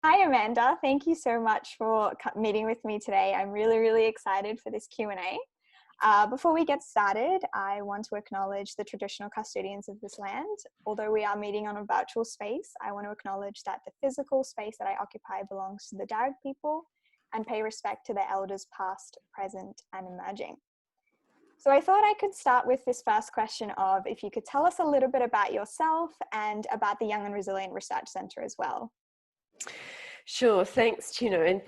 Hi, Amanda. Thank you so much for meeting with me today. I'm really excited for this Q&A. Before we get started, I want to acknowledge the traditional custodians of this land. Although we are meeting on a virtual space, I want to acknowledge that the physical space that I occupy belongs to the Darug people and pay respect to their elders past, present, and emerging. So I thought I could start with this first question of if you could tell us a little bit about yourself and about the Young and Resilient Research Centre as well. Sure, thanks, Chino, and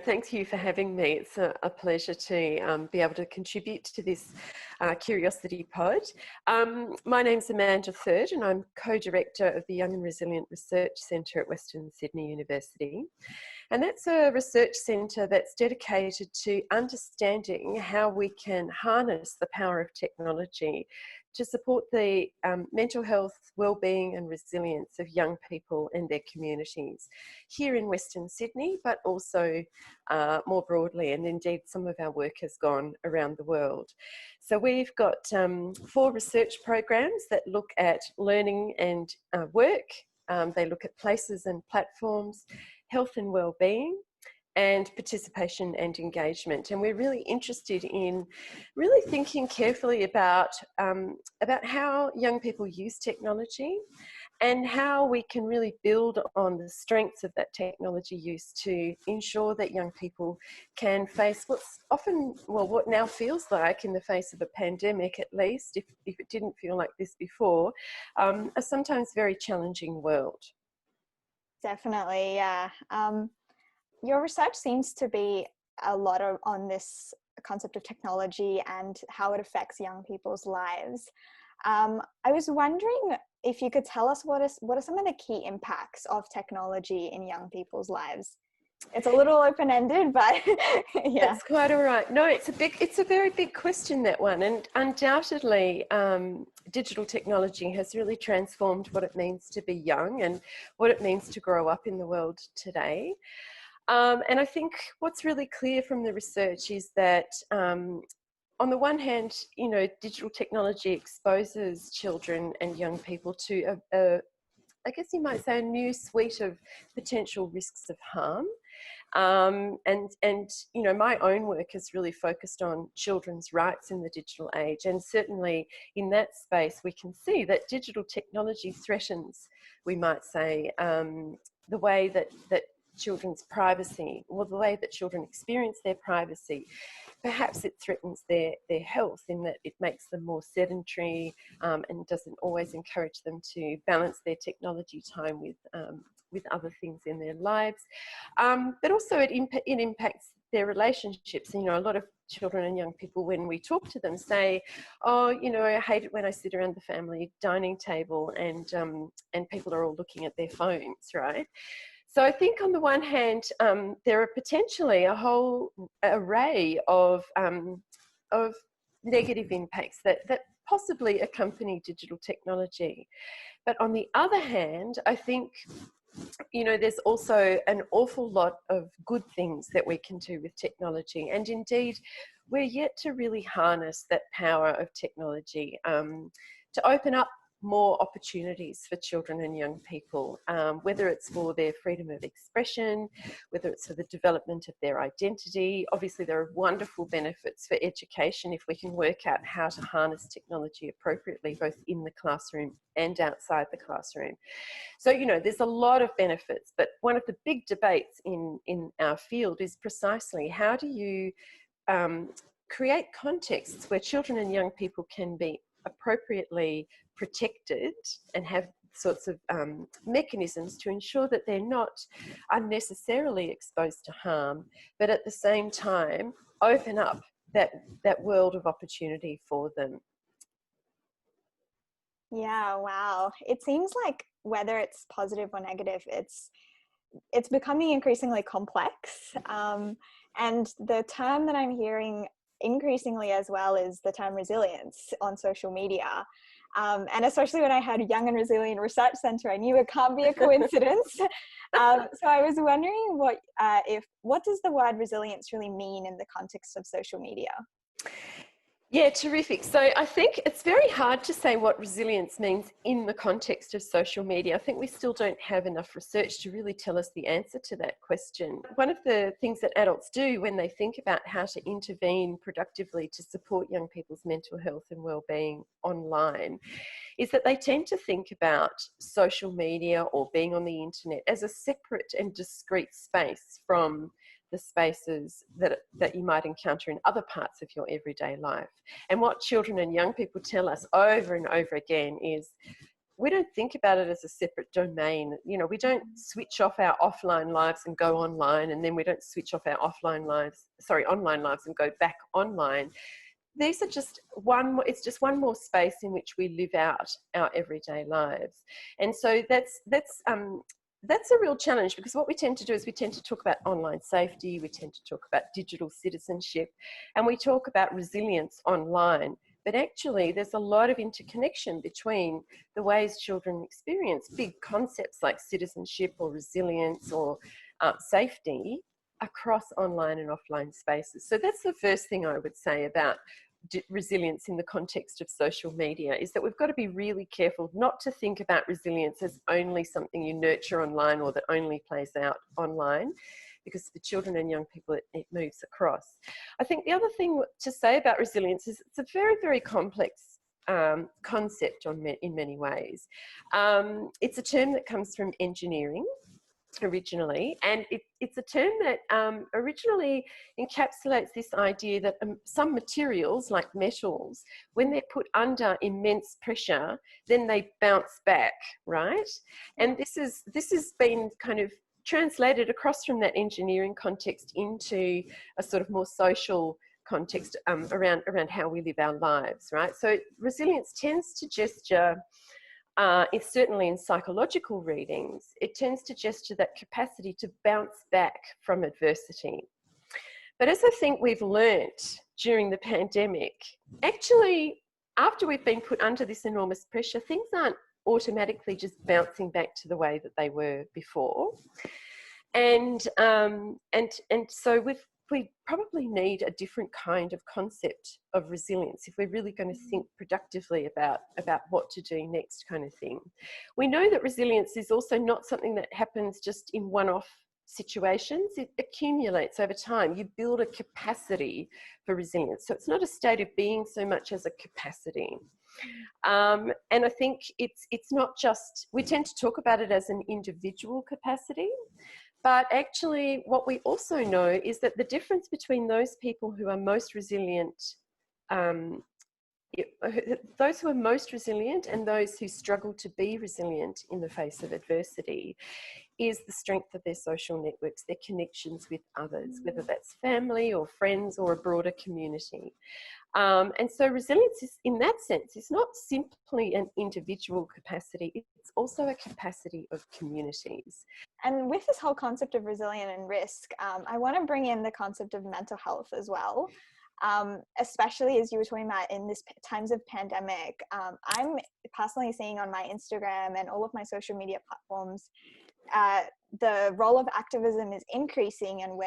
thanks you for having me. It's a pleasure to be able to contribute to this Curiosity Pod. My name's Amanda Third, and I'm co-director of the Young and Resilient Research Centre at Western Sydney University. And that's a research centre that's dedicated to understanding how we can harness the power of technology to support the mental health, well-being and resilience of young people and their communities here in Western Sydney, but also more broadly, and indeed some of our work has gone around the world. So we've got 4 research programs that look at learning and work. They look at places and platforms, health and well-being, and participation and engagement. And we're really interested in really thinking carefully about how young people use technology and how we can really build on the strengths of that technology use to ensure that young people can face what's often, well, what now feels like, in the face of a pandemic at least, if it didn't feel like this before, a sometimes very challenging world. Definitely, yeah. Your research seems to be a lot on this concept of technology and how it affects young people's lives. I was wondering if you could tell us what are some of the key impacts of technology in young people's lives? It's a little open-ended, but yeah. That's quite all right. No, it's a very big question, that one, and undoubtedly digital technology has really transformed what it means to be young and what it means to grow up in the world today. And I think what's really clear from the research is that on the one hand, you know, digital technology exposes children and young people to I guess you might say, a new suite of potential risks of harm. And you know, my own work has really focused on children's rights in the digital age, and certainly in that space we can see that digital technology threatens, we might say, the way that children's privacy, or the way that children experience their privacy. Perhaps it threatens their health in that it makes them more sedentary and doesn't always encourage them to balance their technology time with other things in their lives. But also it impacts their relationships. You know, a lot of children and young people, when we talk to them, say, oh, you know, I hate it when I sit around the family dining table and people are all looking at their phones, right? So I think on the one hand, there are potentially a whole array of negative impacts that possibly accompany digital technology. But on the other hand, I think, you know, there's also an awful lot of good things that we can do with technology. And indeed, we're yet to really harness that power of technology to open up more opportunities for children and young people, whether it's for their freedom of expression, whether it's for the development of their identity. Obviously, there are wonderful benefits for education if we can work out how to harness technology appropriately, both in the classroom and outside the classroom. So, you know, there's a lot of benefits, but one of the big debates in our field is precisely how do you create contexts where children and young people can be appropriately protected and have sorts of mechanisms to ensure that they're not unnecessarily exposed to harm, but at the same time open up that world of opportunity for them. Yeah, wow. It seems like whether it's positive or negative, it's becoming increasingly complex. And the term that I'm hearing increasingly as well is the term resilience on social media. And especially when I heard Young and Resilient Research Centre, I knew it can't be a coincidence. So I was wondering what does the word resilience really mean in the context of social media? Yeah, terrific. So I think it's very hard to say what resilience means in the context of social media. I think we still don't have enough research to really tell us the answer to that question. One of the things that adults do when they think about how to intervene productively to support young people's mental health and well-being online is that they tend to think about social media or being on the internet as a separate and discrete space from the spaces that you might encounter in other parts of your everyday life. And what children and young people tell us over and over again is, we don't think about it as a separate domain. You know, we don't switch off our offline lives and go online, and then we don't switch off our online lives and go back online. These are just it's just one more space in which we live out our everyday lives. And so that's a real challenge, because what we tend to do is we tend to talk about online safety, we tend to talk about digital citizenship, and we talk about resilience online. But actually, there's a lot of interconnection between the ways children experience big concepts like citizenship or resilience or safety across online and offline spaces. So that's the first thing I would say about resilience in the context of social media, is that we've got to be really careful not to think about resilience as only something you nurture online or that only plays out online, because for children and young people it moves across. I think the other thing to say about resilience is it's a very, very complex concept in many ways. It's a term that comes from engineering originally, and it's a term that originally encapsulates this idea that some materials, like metals, when they're put under immense pressure, then they bounce back, right? And this has been kind of translated across from that engineering context into a sort of more social context around how we live our lives, right? So resilience tends to gesture, it's certainly in psychological readings, it tends to gesture that capacity to bounce back from adversity. But as I think we've learnt during the pandemic, actually, after we've been put under this enormous pressure, things aren't automatically just bouncing back to the way that they were before. And so we probably need a different kind of concept of resilience if we're really going to think productively about what to do next, kind of thing. We know that resilience is also not something that happens just in one-off situations. It accumulates over time. You build a capacity for resilience. So it's not a state of being so much as a capacity. And I think it's not just, we tend to talk about it as an individual capacity, but actually what we also know is that the difference between those people who are most resilient, those who are most resilient and those who struggle to be resilient in the face of adversity, is the strength of their social networks, their connections with others, whether that's family or friends or a broader community. And so resilience is, in that sense, is not simply an individual capacity, it's also a capacity of communities. And with this whole concept of resilience and risk, I want to bring in the concept of mental health as well. Especially as you were talking about in this times of pandemic, I'm personally seeing on my Instagram and all of my social media platforms, the role of activism is increasing, and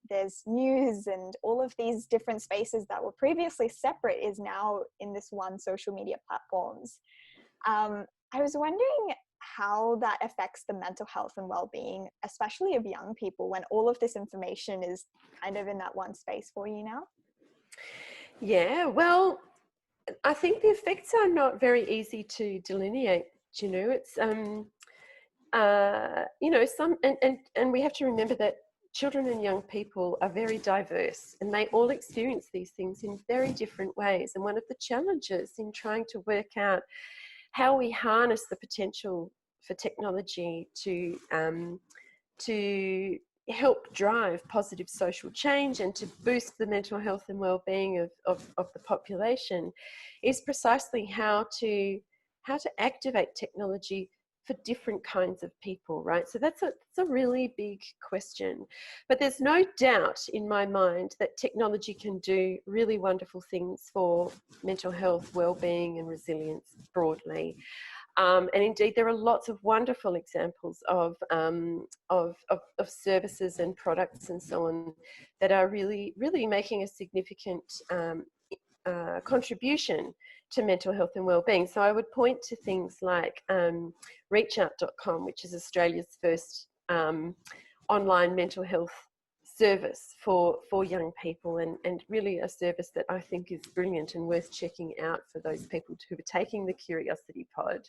there's news and all of these different spaces that were previously separate is now in this one social media platforms. I was wondering how that affects the mental health and well-being, especially of young people, when all of this information is kind of in that one space for you now. Yeah, well, I think the effects are not very easy to delineate. You know, it's you know, and we have to remember that children and young people are very diverse, and they all experience these things in very different ways. And one of the challenges in trying to work out how we harness the potential for technology to help drive positive social change and to boost the mental health and well-being of the population is precisely how to activate technology for different kinds of people, right? So that's a really big question. But there's no doubt in my mind that technology can do really wonderful things for mental health, well-being and resilience broadly. And indeed, there are lots of wonderful examples of services and products and so on that are really, really making a significant contribution to mental health and wellbeing. So I would point to things like reachout.com, which is Australia's first online mental health service for young people, and really a service that I think is brilliant and worth checking out for those people who are taking the Curiosity Pod.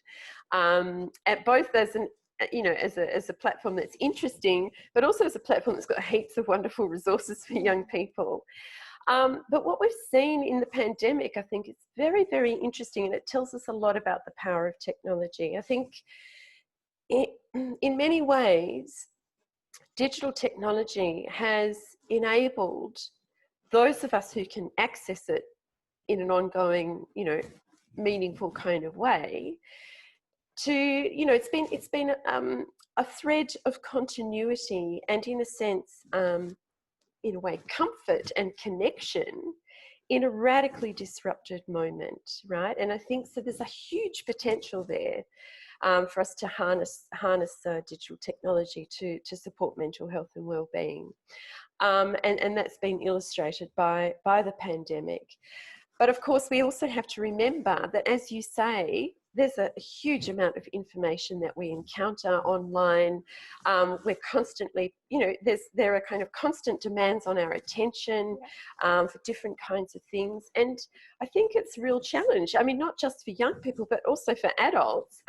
At both as an as a platform that's interesting, but also as a platform that's got heaps of wonderful resources for young people. But what we've seen in the pandemic, I think it's very, very interesting, and it tells us a lot about the power of technology. I think in many ways, digital technology has enabled those of us who can access it in an ongoing, meaningful kind of way to, it's been a thread of continuity and, in a sense, in a way, comfort and connection in a radically disrupted moment, right? And I think so there's a huge potential there for us to harness digital technology to support mental health and well-being. And that's been illustrated by the pandemic. But of course, we also have to remember that, as you say, there's a huge amount of information that we encounter online. We're constantly, there are kind of constant demands on our attention for different kinds of things. And I think it's a real challenge. I mean, not just for young people, but also for adults,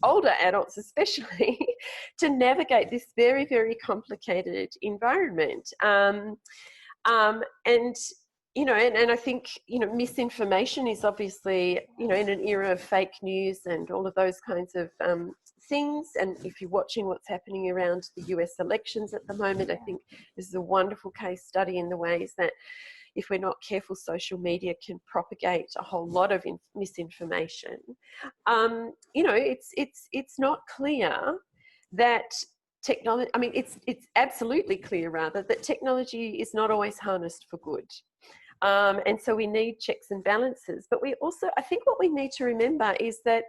older adults especially, to navigate this very, very complicated environment. And I think, misinformation is obviously, in an era of fake news and all of those kinds of things. And if you're watching what's happening around the US elections at the moment, I think this is a wonderful case study in the ways that, if we're not careful, social media can propagate a whole lot of misinformation. It's not clear that technology, I mean, it's absolutely clear, rather, that technology is not always harnessed for good. And so we need checks and balances. But we also, I think what we need to remember is that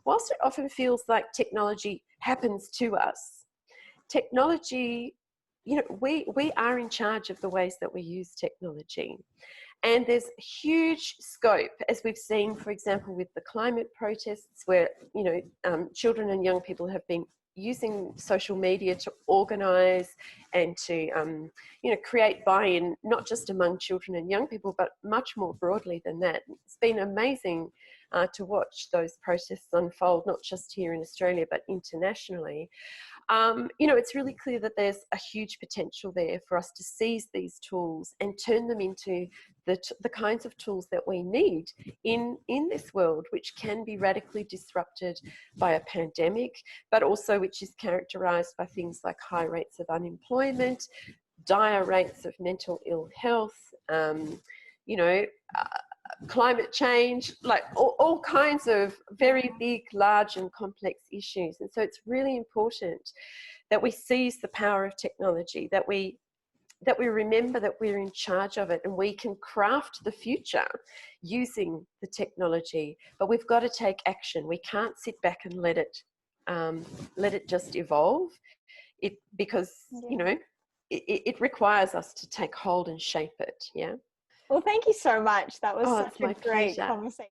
whilst it often feels like technology happens to us, technology, we are in charge of the ways that we use technology. And there's huge scope, as we've seen, for example, with the climate protests, where, children and young people have been using social media to organise and to, create buy-in, not just among children and young people, but much more broadly than that. It's been amazing to watch those protests unfold, not just here in Australia, but internationally. It's really clear that there's a huge potential there for us to seize these tools and turn them into the kinds of tools that we need in this world, which can be radically disrupted by a pandemic, but also which is characterised by things like high rates of unemployment, dire rates of mental ill health, climate change, like all kinds of very big, large and complex issues. And so it's really important that we seize the power of technology, that we remember that we're in charge of it and we can craft the future using the technology, but we've got to take action. We can't sit back and let it just evolve, because it requires us to take hold and shape it. Yeah. Well, thank you so much. That was such a great pleasure. conversation.